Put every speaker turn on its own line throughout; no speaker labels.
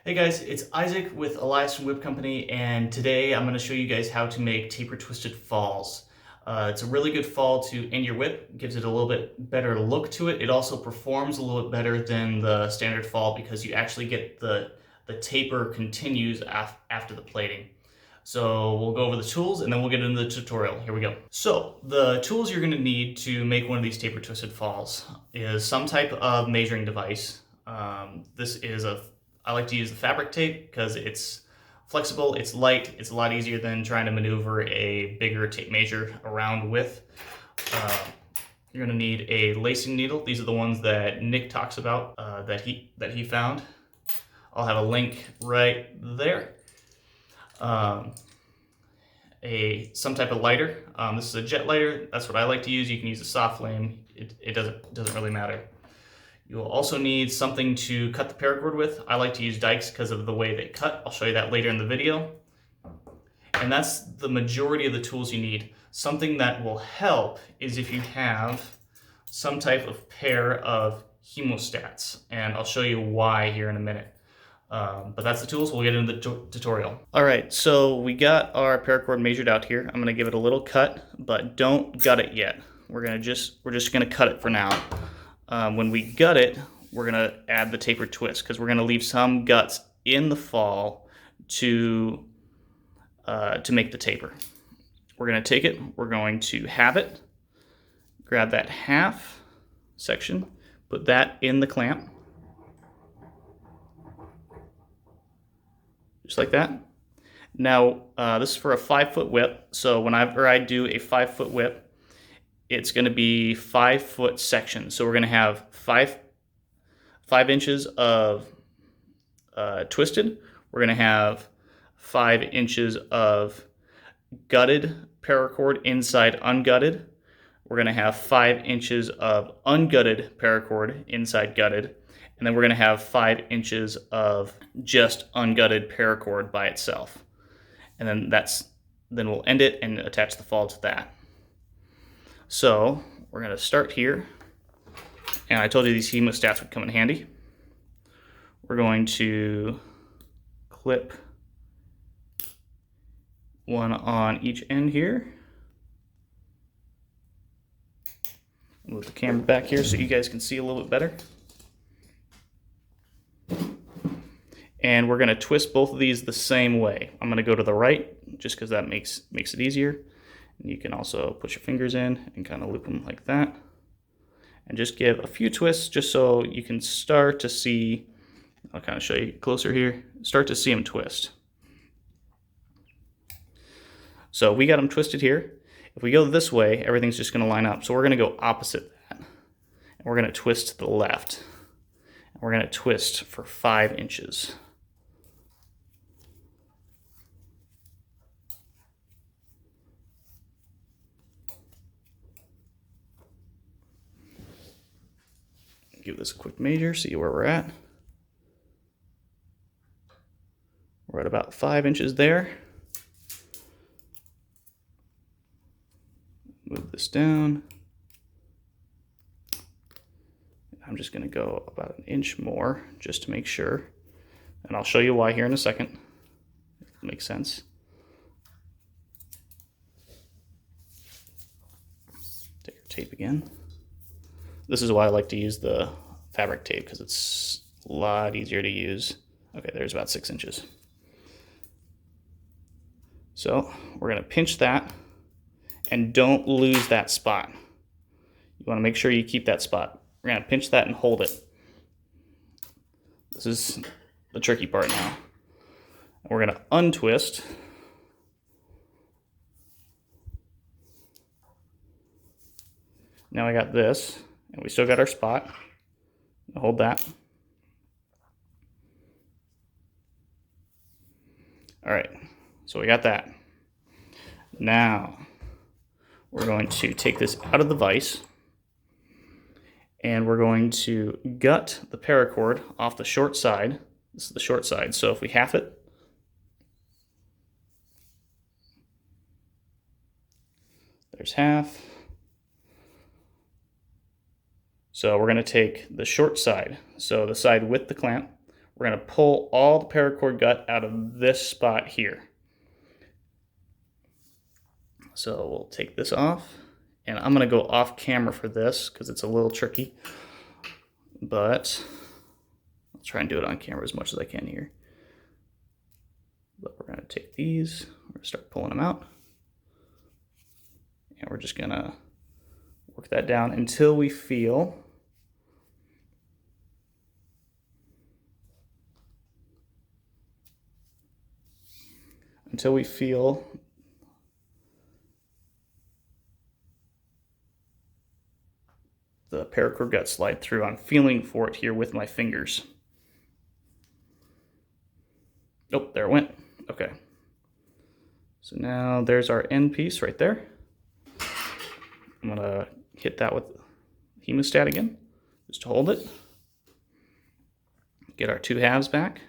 Hey guys, it's Isaac with Elias from Whip Company, and today I'm going to show you guys how to make taper twisted falls. It's a really good fall to end your whip, gives it a little bit better look to it. It also performs a little bit better than the standard fall because you actually get the taper continues after the plating. So we'll go over the tools and then we'll get into the tutorial. Here we go. So the tools you're going to need to make one of these taper twisted falls is some type of measuring device. This is I like to use the fabric tape because it's flexible, it's light, it's a lot easier than trying to maneuver a bigger tape measure around with. Uh, you're going to need a lacing needle. These are the ones that Nick talks about that he found. I'll have a link right there. Some type of lighter. This is a jet lighter. That's what I like to use. You can use a soft flame. It doesn't really matter. You'll also need something to cut the paracord with. I like to use dikes because of the way they cut. I'll show you that later in the video. And that's the majority of the tools you need. Something that will help is if you have some type of pair of hemostats, and I'll show you why here in a minute. But that's the tools. We'll get into the tutorial. All right, so we got our paracord measured out here. I'm gonna give it a little cut, but don't gut it yet. We're just gonna cut it for now. When we gut it, we're gonna add the taper twist because we're gonna leave some guts in the fall to make the taper. We're gonna take it, we're going to halve it, grab that half section, put that in the clamp, just like that. Now, this is for a 5-foot whip, so whenever I do a 5-foot whip, it's going to be 5-foot sections. So we're going to have 5 inches of twisted. We're going to have 5 inches of gutted paracord inside ungutted. We're going to have 5 inches of ungutted paracord inside gutted. And then we're going to have 5 inches of just ungutted paracord by itself. And then we'll end it and attach the fall to that. So we're going to start here, and I told you these hemostats would come in handy. We're going to clip one on each end here. Move the camera back here so you guys can see a little bit better. And we're going to twist both of these the same way. I'm going to go to the right just because that makes it easier. And you can also put your fingers in and kind of loop them like that. And just give a few twists just so you can start to see, I'll kind of show you closer here, start to see them twist. So we got them twisted here. If we go this way, everything's just going to line up. So we're going to go opposite that. And we're going to twist to the left. And we're going to twist for 5 inches. Give this a quick measure, see where we're at. We're at about 5 inches there. Move this down. I'm just going to go about an inch more just to make sure. And I'll show you why here in a second. It makes sense. Take your tape again. This is why I like to use the fabric tape because it's a lot easier to use. Okay, there's about 6 inches. So we're going to pinch that and don't lose that spot. You want to make sure you keep that spot. We're going to pinch that and hold it. This is the tricky part now. And we're going to untwist. Now I got this. And we still got our spot. Hold that. All right, so we got that. Now, we're going to take this out of the vise, and we're going to gut the paracord off the short side. This is the short side, so if we half it, there's half. So we're going to take the short side, so the side with the clamp, we're going to pull all the paracord gut out of this spot here. So we'll take this off, and I'm going to go off camera for this because it's a little tricky, but I'll try and do it on camera as much as I can here. But we're going to take these, we're going to start pulling them out, and we're just going to work that down until we feel the paracord gut slide through. I'm feeling for it here with my fingers. Oh, there it went. Okay. So now there's our end piece right there. I'm gonna hit that with hemostat again, just to hold it. Get our 2 halves back.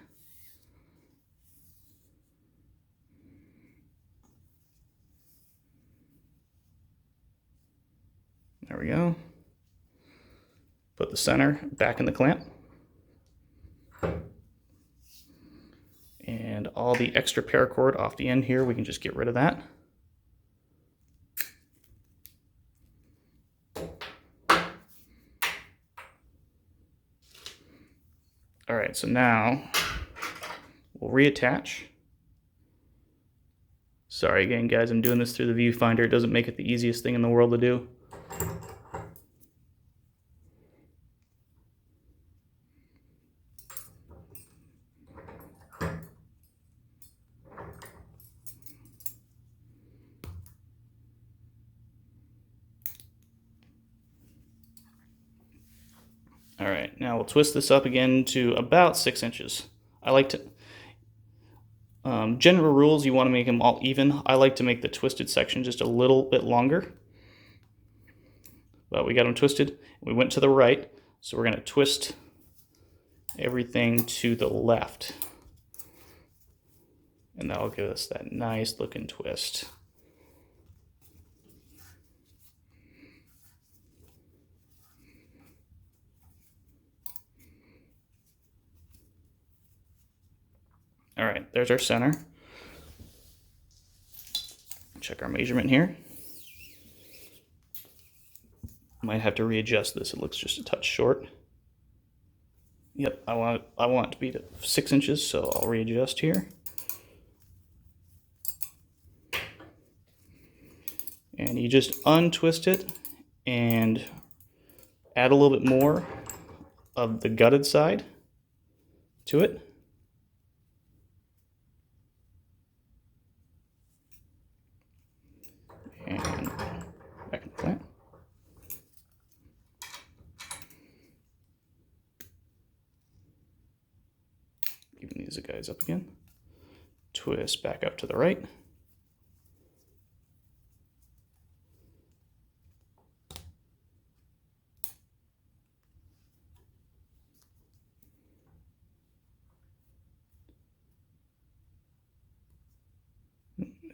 There we go. Put the center back in the clamp. And all the extra paracord off the end here, we can just get rid of that. All right, so now we'll reattach. Sorry again, guys, I'm doing this through the viewfinder. It doesn't make it the easiest thing in the world to do. All right, now we'll twist this up again to about 6 inches. I like to, general rules, you want to make them all even. I like to make the twisted section just a little bit longer. But we got them twisted. We went to the right, so we're going to twist everything to the left. And that'll give us that nice looking twist. All right, there's our center. Check our measurement here. Might have to readjust this. It looks just a touch short. Yep, I want it to be 6 inches, so I'll readjust here. And you just untwist it and add a little bit more of the gutted side to it. And back in the clamp. Even these guys up again. Twist back up to the right.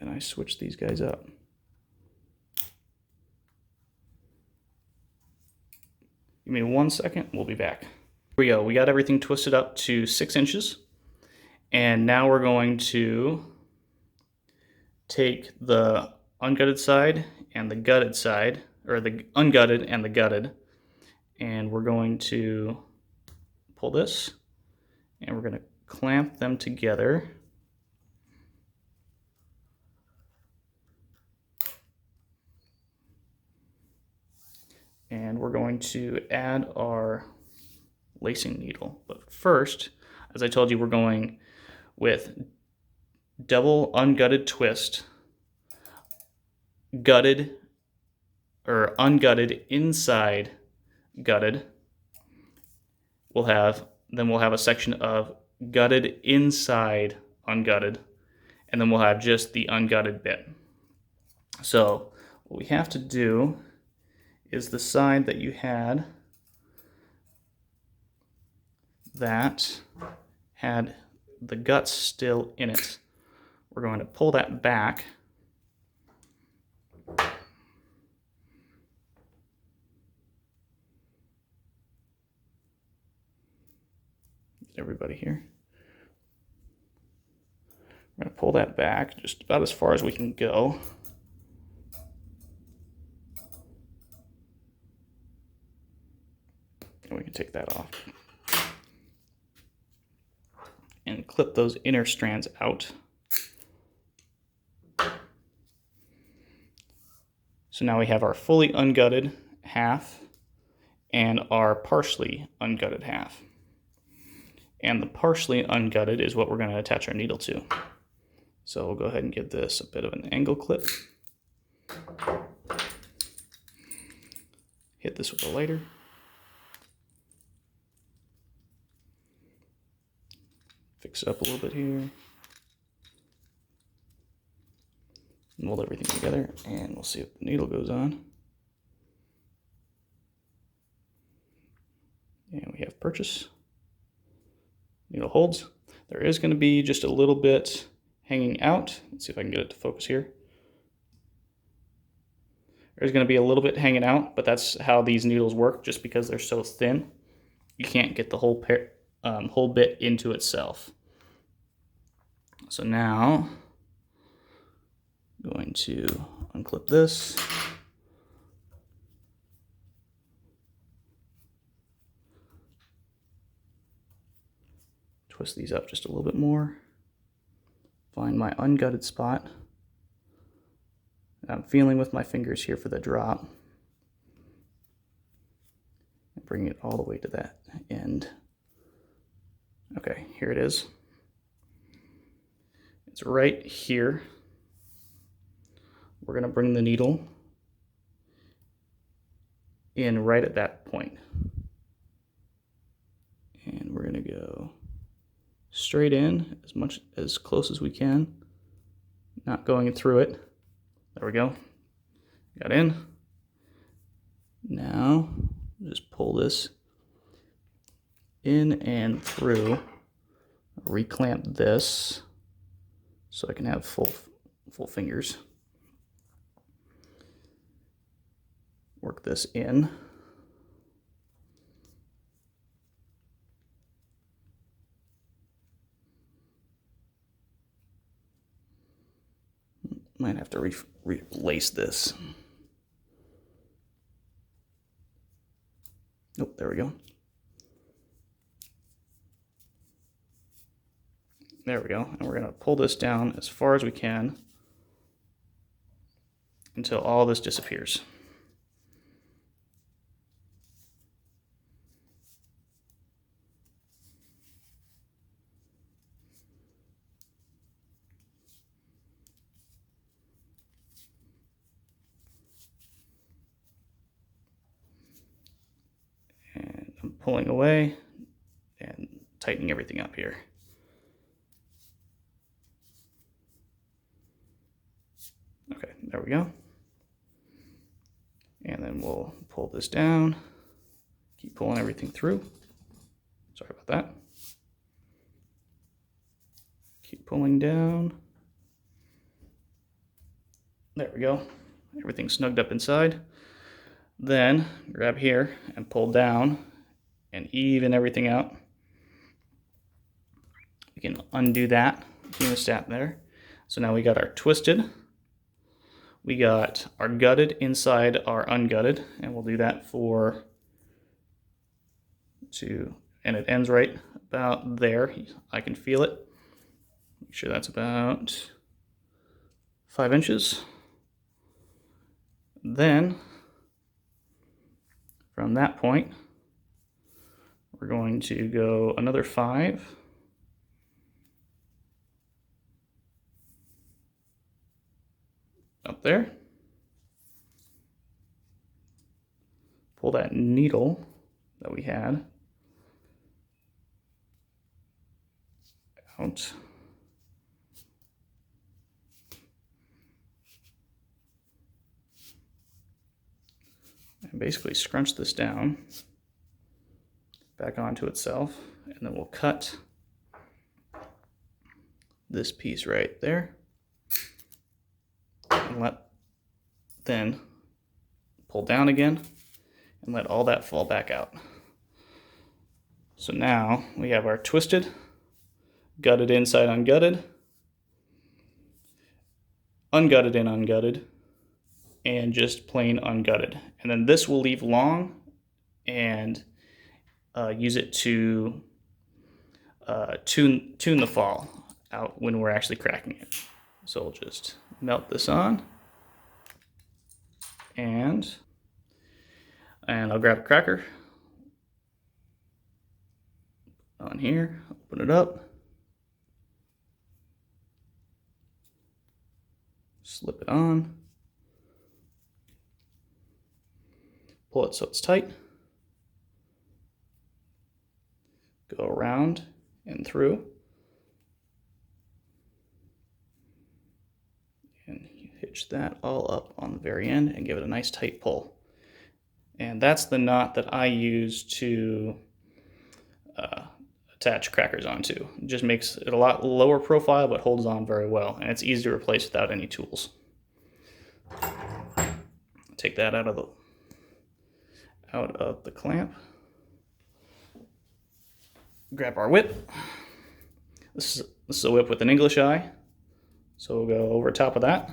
And I switch these guys up. Give me 1 second, we'll be back. Here we go, we got everything twisted up to 6 inches. And now we're going to take the ungutted side and the gutted side, or the ungutted and the gutted, and we're going to pull this, and we're going to clamp them together. And we're going to add our lacing needle. But first, as I told you, we're going with double ungutted twist, gutted or ungutted inside gutted. We'll have a section of gutted inside ungutted, and then we'll have just the ungutted bit. So what we have to do is the side that you had that had the guts still in it. We're going to pull that back. everybody here. We're going to pull that back just about as far as we can go. And we can take that off. And clip those inner strands out. So now we have our fully ungutted half and our partially ungutted half. And the partially ungutted is what we're going to attach our needle to. So we'll go ahead and give this a bit of an angle clip. Hit this with a lighter. Fix it up a little bit here. Mold everything together, and we'll see if the needle goes on. And we have purchase. Needle holds. There is going to be just a little bit hanging out. Let's see if I can get it to focus here. There's going to be a little bit hanging out, but that's how these needles work. Just because they're so thin, you can't get the whole bit into itself. So now I'm going to unclip this. Twist these up just a little bit more. Find my ungutted spot. And I'm feeling with my fingers here for the drop. And bring it all the way to that end. Okay, here it is. It's right here. We're going to bring the needle in right at that point. And we're going to go straight in as close as we can, not going through it. There we go. Got in. Now just pull this in and through. Reclamp this so I can have full fingers. Work this in. Might have to relace this. Nope, there we go. There we go. And we're going to pull this down as far as we can until all this disappears. And I'm pulling away and tightening everything up here. Okay, there we go. And then we'll pull this down. Keep pulling everything through. Sorry about that. Keep pulling down. There we go. Everything's snugged up inside. Then grab here and pull down and even everything out. We can undo that hemostat there. So now we got our twisted. We got our gutted inside our ungutted, and we'll do that for and it ends right about there. I can feel it. Make sure that's about 5 inches. Then from that point, we're going to go another 5. Up there. Pull that needle that we had out. And basically scrunch this down back onto itself, and then we'll cut this piece right there. And then pull down again and let all that fall back out. So now we have our twisted, gutted inside ungutted, ungutted and ungutted, and just plain ungutted. And then this will leave long and use it to tune the fall out when we're actually cracking it. So we'll just melt this on, and I'll grab a cracker on here, open it up, slip it on, pull it so it's tight, go around and through, and hitch that all up on the very end and give it a nice tight pull. And that's the knot that I use to attach crackers onto. It just makes it a lot lower profile, but holds on very well, and it's easy to replace without any tools. Take that out of the clamp. Grab our whip. This is a whip with an English eye, so we'll go over top of that.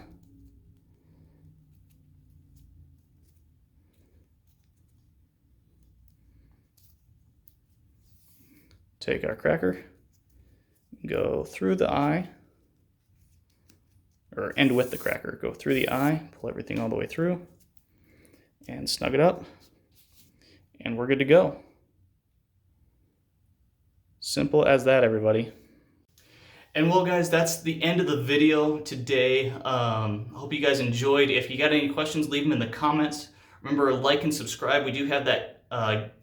Take our cracker, go through the eye, or end with the cracker, go through the eye, pull everything all the way through, and snug it up, and we're good to go. Simple as that, everybody. And well, guys, that's the end of the video today. Hope you guys enjoyed. If you got any questions, leave them in the comments. Remember, like and subscribe. We do have that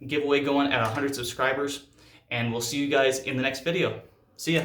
giveaway going at 100 subscribers. And we'll see you guys in the next video. See ya.